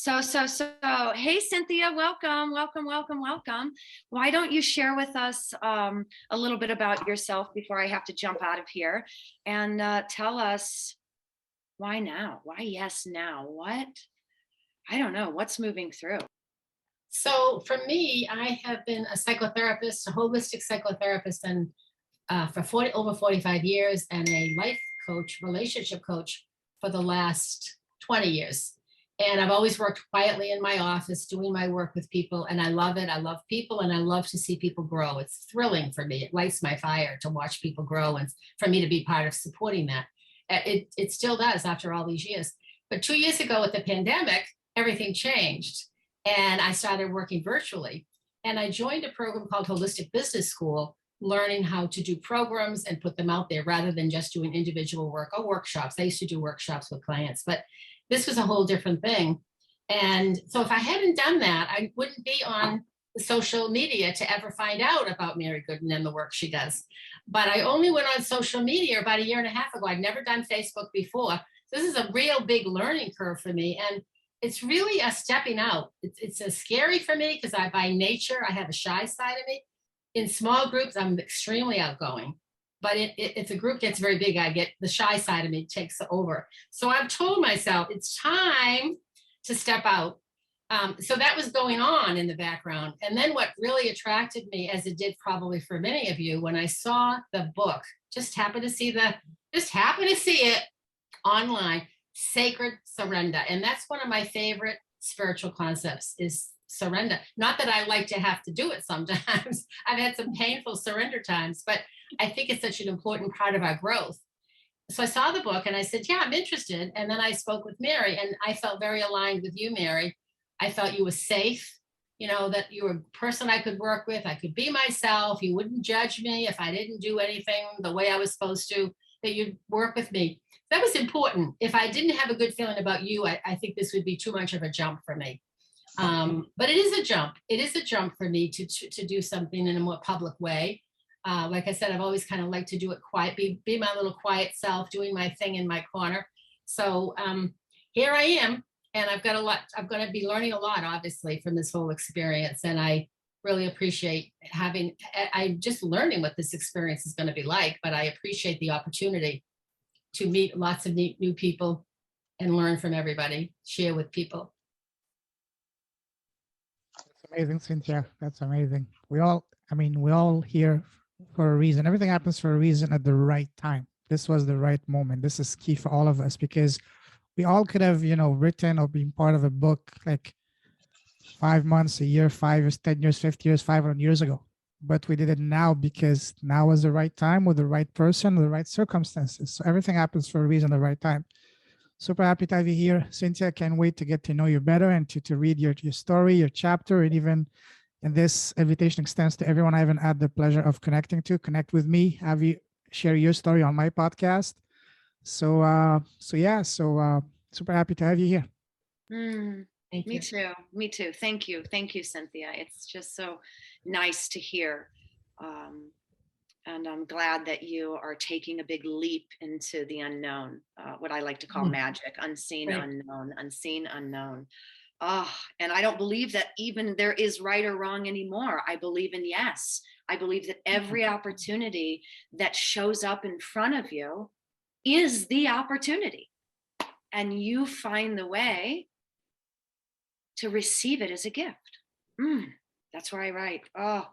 So, hey, Cynthia, welcome, welcome, welcome, welcome. Why don't you share with us a little bit about yourself before I have to jump out of here and tell us why now? Why yes now? What? I don't know. What's moving through? So for me, I have been a psychotherapist, a holistic psychotherapist, and for over 45 years, and a life coach, relationship coach for the last 20 years. And I've always worked quietly in my office doing my work with people, and I love it. I love people, and I love to see people grow. It's thrilling for me. It lights my fire to watch people grow, and for me to be part of supporting that. It still does after all these years. But 2 years ago with the pandemic, everything changed and I started working virtually. And I joined a program called Holistic Business School, learning how to do programs and put them out there rather than just doing individual work or workshops. I used to do workshops with clients, but this was a whole different thing. And so if I hadn't done that, I wouldn't be on the social media to ever find out about Mary Gooden and the work she does. But I only went on social media about a year and a half ago. I'd never done Facebook before. So this is a real big learning curve for me. And it's really a stepping out. It's a scary for me because by nature, I have a shy side of me. In small groups, I'm extremely outgoing. But if the group gets very big, I get the shy side of me takes over. So I've told myself it's time to step out. So that was going on in the background. And then what really attracted me, as it did probably for many of you, when I saw the book, just happened to see it online, sacred surrender. And that's one of my favorite spiritual concepts is surrender. Not that I like to have to do it sometimes. I've had some painful surrender times, but I think it's such an important part of our growth. So I saw the book and I said, yeah, I'm interested. And then I spoke with Mary and I felt very aligned with you, Mary. I felt you were safe, that you were a person I could work with. I could be myself. You wouldn't judge me if I didn't do anything the way I was supposed to, that you'd work with me. That was important. If I didn't have a good feeling about you, I think this would be too much of a jump for me. But it is a jump. It is a jump for me to do something in a more public way. Like I said, I've always kind of liked to do it quiet, be my little quiet self, doing my thing in my corner. So here I am, and I've got a lot. I'm going to be learning a lot, obviously, from this whole experience, and I really appreciate I'm just learning what this experience is going to be like, but I appreciate the opportunity to meet lots of new people and learn from everybody, share with people. That's amazing, Cynthia. That's amazing. We all here for a reason. Everything happens for a reason at the right time. This was the right moment. This is key for all of us because we all could have, written or been part of a book like 5 months, a year, 5 years, 10 years, 50 years, 500 years ago. But we did it now because now was the right time with the right person, the right circumstances. So everything happens for a reason, the right time. Super happy to have you here, Cynthia. Can't wait to get to know you better and to read your story, your chapter, and even and this invitation extends to everyone I haven't had the pleasure of connect with me, have you share your story on my podcast. So super happy to have you here. Thank Me you. too. Me too. Thank you. Thank you, Cynthia. It's just so nice to hear. And I'm glad that you are taking a big leap into the unknown, what I like to call magic, unseen, Right. unknown, unseen, unknown. And I don't believe that even there is right or wrong anymore. I believe in yes. I believe that every opportunity that shows up in front of you is the opportunity. And you find the way to receive it as a gift. That's where I write. Oh,